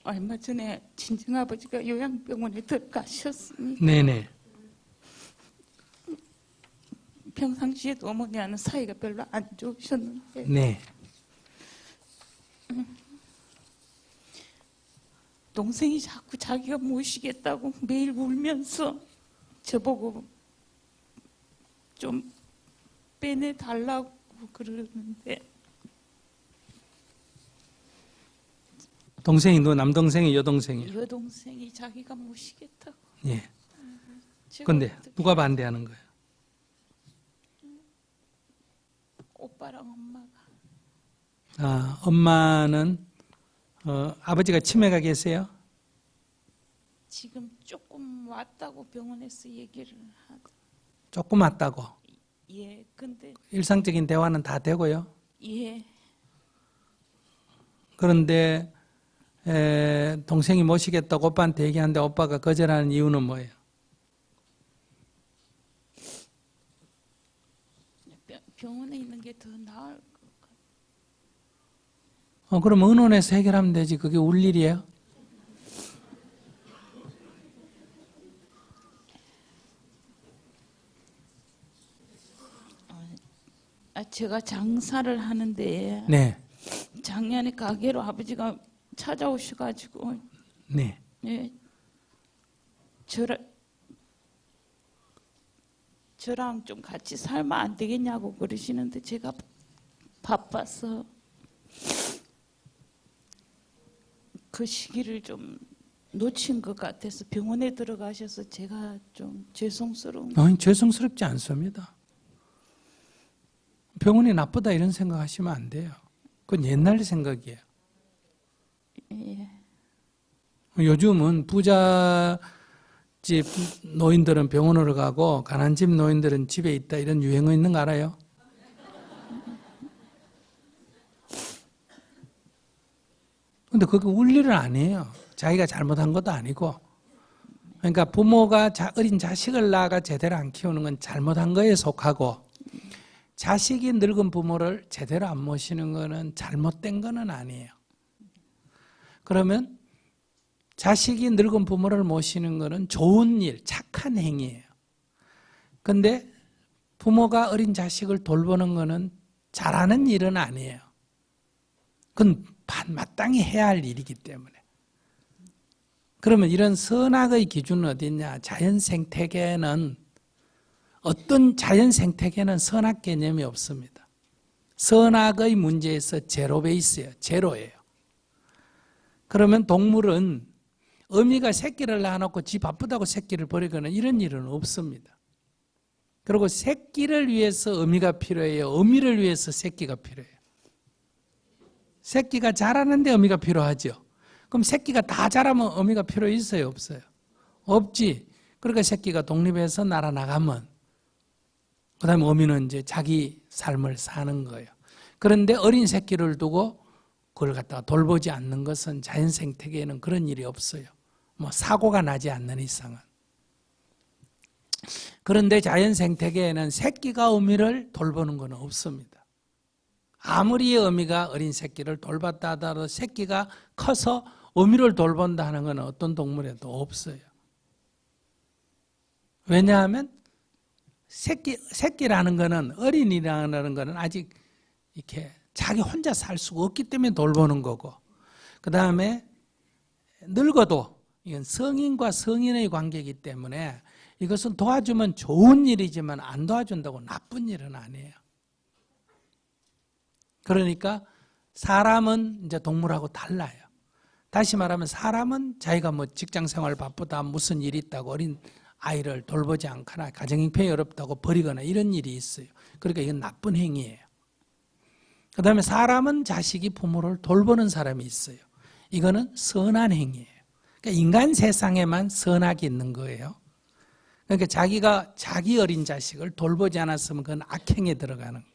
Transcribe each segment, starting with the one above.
얼마 전에 친정아버지가 요양병원에 들어가셨습니다. 네네. 평상시에도 어머니와는 사이가 별로 안 좋으셨는데 네. 동생이 자꾸 자기가 모시겠다고 매일 울면서 저보고 좀 빼내달라고 그러는데 동생이 너 남동생이 여동생이? 여동생이 자기가 모시겠다고. 예. 제가 근데 어떻게 누가 반대하는 거예요? 오빠랑 엄마가. 아, 엄마는 아버지가 치매가 계세요? 지금 조금 왔다고 병원에서 얘기를 하고. 조금 왔다고. 예, 근데 일상적인 대화는 다 되고요. 예, 그런데 동생이 모시겠다고 오빠한테 얘기하는데 오빠가 거절하는 이유는 뭐예요? 병원에 있는 게 더 나을 것 같아요. 그럼 의논해서 해결하면 되지. 그게 울 일이에요? 제가 장사를 하는데 네. 작년에 가게로 아버지가 찾아오셔가지고 네. 예, 저랑 좀 같이 살면 안 되겠냐고 그러시는데 제가 바빠서 그 시기를 좀 놓친 것 같아서 병원에 들어가셔서 제가 좀 죄송스러운. 아니, 죄송스럽지 않습니다. 병원이 나쁘다 이런 생각하시면 안 돼요. 그건 옛날 생각이에요. 예. 요즘은 부잣집 노인들은 병원으로 가고 가난집 노인들은 집에 있다 이런 유행어 있는 거 알아요? 근데 그게 울 일은 아니에요. 자기가 잘못한 것도 아니고. 그러니까 부모가 어린 자식을 낳아가 제대로 안 키우는 건 잘못한 거에 속하고, 자식이 늙은 부모를 제대로 안 모시는 거는 잘못된 거는 아니에요. 그러면 자식이 늙은 부모를 모시는 거는 좋은 일, 착한 행위예요. 근데 부모가 어린 자식을 돌보는 거는 잘하는 일은 아니에요. 그건 마땅히 해야 할 일이기 때문에. 그러면 이런 선악의 기준은 어디 있냐? 자연 생태계는 어떤 자연 생태계는 선악 개념이 없습니다. 선악의 문제에서 제로 베이스예요. 제로예요. 그러면 동물은 어미가 새끼를 낳아놓고 지 바쁘다고 새끼를 버리거나 이런 일은 없습니다. 그리고 새끼를 위해서 어미가 필요해요. 어미를 위해서 새끼가 필요해요. 새끼가 자라는데 어미가 필요하죠. 그럼 새끼가 다 자라면 어미가 필요 있어요? 없어요? 없지. 그러니까 새끼가 독립해서 날아나가면 그 다음에 어미는 이제 자기 삶을 사는 거예요. 그런데 어린 새끼를 두고 그걸 갖다가 돌보지 않는 것은 자연 생태계에는 그런 일이 없어요. 뭐 사고가 나지 않는 이상은. 그런데 자연 생태계에는 새끼가 어미를 돌보는 건 없습니다. 아무리 어미가 어린 새끼를 돌봤다 하더라도 새끼가 커서 어미를 돌본다 하는 건 어떤 동물에도 없어요. 왜냐하면 새끼라는 거는, 어린이라는 거는 아직 이렇게 자기 혼자 살 수가 없기 때문에 돌보는 거고, 그 다음에 늙어도 이건 성인과 성인의 관계이기 때문에 이것은 도와주면 좋은 일이지만 안 도와준다고 나쁜 일은 아니에요. 그러니까 사람은 이제 동물하고 달라요. 다시 말하면 사람은 자기가 뭐 직장 생활 바쁘다, 무슨 일이 있다고 어린 아이를 돌보지 않거나 가정형편이 어렵다고 버리거나 이런 일이 있어요. 그러니까 이건 나쁜 행위예요. 그 다음에 사람은 자식이 부모를 돌보는 사람이 있어요. 이거는 선한 행위예요. 그러니까 인간 세상에만 선악이 있는 거예요. 그러니까 자기가 자기 어린 자식을 돌보지 않았으면 그건 악행에 들어가는 거예요.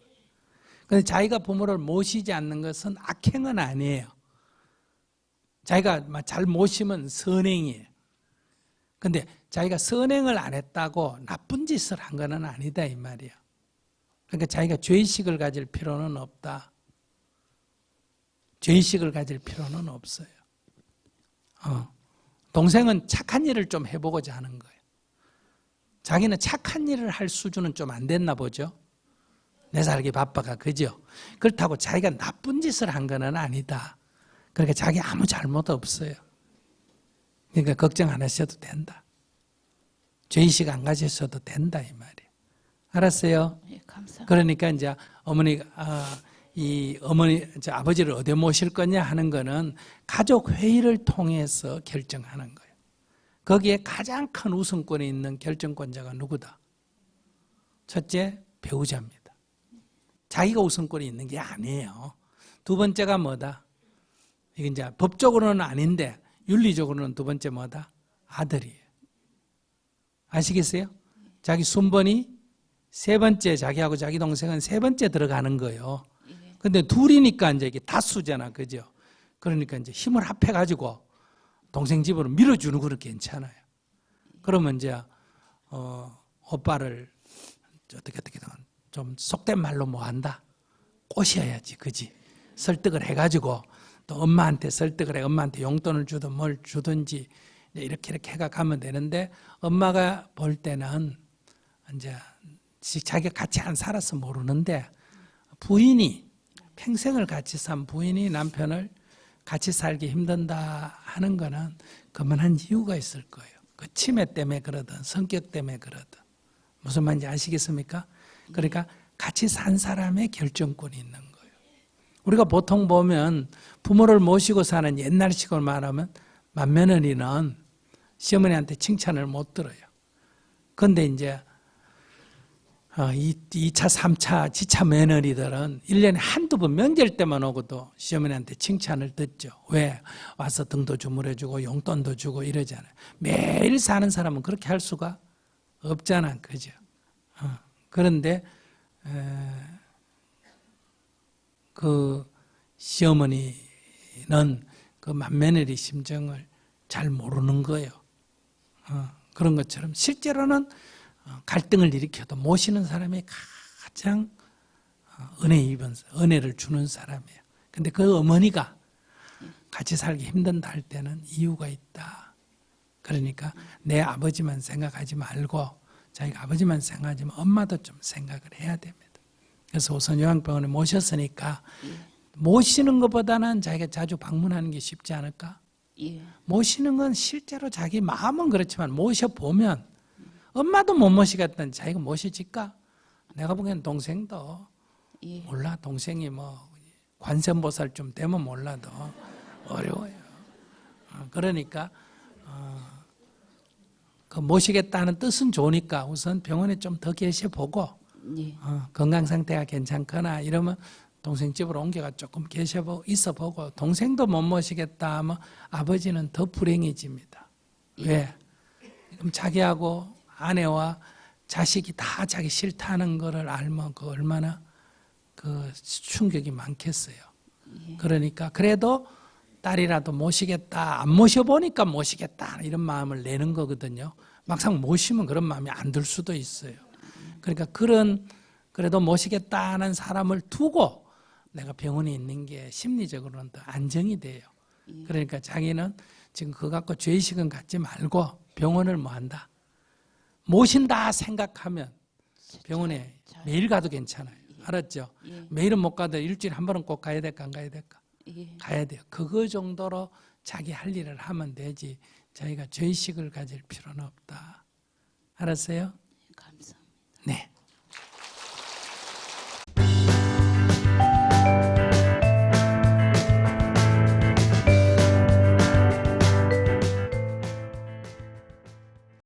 그런데 자기가 부모를 모시지 않는 것은 악행은 아니에요. 자기가 잘 모시면 선행이에요. 그런데 자기가 선행을 안 했다고 나쁜 짓을 한 건 아니다 이 말이에요. 그러니까 자기가 죄의식을 가질 필요는 없다. 죄의식을 가질 필요는 없어요. 동생은 착한 일을 좀 해보고자 하는 거예요. 자기는 착한 일을 할 수준은 좀 안 됐나 보죠. 내 살기 바빠가, 그죠? 그렇다고 자기가 나쁜 짓을 한 건 아니다. 그러니까 자기 아무 잘못 없어요. 그러니까 걱정 안 하셔도 된다. 죄의식 안 가지셔도 된다, 이 말이에요. 알았어요? 예, 감사합니다. 그러니까 이제 어머니가 아버지를 어디 모실 거냐 하는 거는 가족 회의를 통해서 결정하는 거예요. 거기에 가장 큰 우선권이 있는 결정권자가 누구다? 첫째, 배우자입니다. 자기가 우선권이 있는 게 아니에요. 두 번째가 뭐다? 이게 이제 법적으로는 아닌데 윤리적으로는 두 번째 뭐다? 아들이에요. 아시겠어요? 자기 순번이 세 번째, 자기하고 자기 동생은 세 번째 들어가는 거예요. 근데 둘이니까 이제 이게 다수잖아, 그죠? 그러니까 이제 힘을 합해가지고 동생 집으로 밀어주는 거는 괜찮아요. 그러면 이제 오빠를 어떻게 좀 속된 말로 뭐 한다? 꼬셔야지, 그지? 설득을 해가지고 또 엄마한테 설득을 해, 엄마한테 용돈을 주든 뭘 주든지 이렇게 해가 가면 되는데, 엄마가 볼 때는 이제 자기가 같이 안 살아서 모르는데 부인이 평생을 같이 산 부인이 남편을 같이 살기 힘든다 하는 거는 그만한 이유가 있을 거예요. 그 치매 때문에 그러든 성격 때문에 그러든. 무슨 말인지 아시겠습니까? 그러니까 같이 산 사람의 결정권이 있는 거예요. 우리가 보통 보면 부모를 모시고 사는 옛날식으로 말하면 맏며느리는 시어머니한테 칭찬을 못 들어요. 그런데 이제 2차, 3차, 지차 며느리들은 1년에 한두 번 명절 때만 오고도 시어머니한테 칭찬을 듣죠. 왜? 와서 등도 주물러주고 용돈도 주고 이러잖아요. 매일 사는 사람은 그렇게 할 수가 없잖아. 그죠? 그런데 그 시어머니는 그 맏며느리 심정을 잘 모르는 거예요. 그런 것처럼 실제로는 갈등을 일으켜도 모시는 사람이 가장 은혜를 주는 사람이에요. 근데 그 어머니가 같이 살기 힘든다 할 때는 이유가 있다. 그러니까 내 아버지만 생각하지 말고 자기가 아버지만 생각하지만 엄마도 좀 생각을 해야 됩니다. 그래서 우선 요양병원에 모셨으니까 모시는 것보다는 자기가 자주 방문하는 게 쉽지 않을까? 예. 모시는 건 실제로 자기 마음은 그렇지만 모셔보면 엄마도 못 모시겠다는 자기가 모시질까? 내가 보기엔 동생도 예. 몰라. 동생이 뭐 관세음보살 좀 되면 몰라도 어려워요. 그러니까 그 모시겠다는 뜻은 좋으니까 우선 병원에 좀 더 계셔보고 예. 건강 상태가 괜찮거나 이러면 동생 집으로 옮겨가 조금 있어보고 동생도 못 모시겠다 하면 아버지는 더 불행해집니다. 왜? 그럼 자기하고 아내와 자식이 다 자기 싫다는 거를 알면 그 얼마나 그 충격이 많겠어요. 그러니까 그래도 딸이라도 모시겠다, 안 모셔보니까 모시겠다 이런 마음을 내는 거거든요. 막상 모시면 그런 마음이 안 들 수도 있어요. 그러니까 그래도 모시겠다는 사람을 두고 내가 병원에 있는 게 심리적으로는 더 안정이 돼요. 그러니까 자기는 지금 그거 갖고 죄의식은 갖지 말고 병원을 뭐 한다? 모신다 생각하면 병원에 매일 가도 괜찮아요. 알았죠? 예. 매일은 못 가도 일주일에 한 번은 꼭 가야 될까 안 가야 될까? 예. 가야 돼요. 그거 정도로 자기 할 일을 하면 되지 자기가 죄의식을 가질 필요는 없다. 알았어요?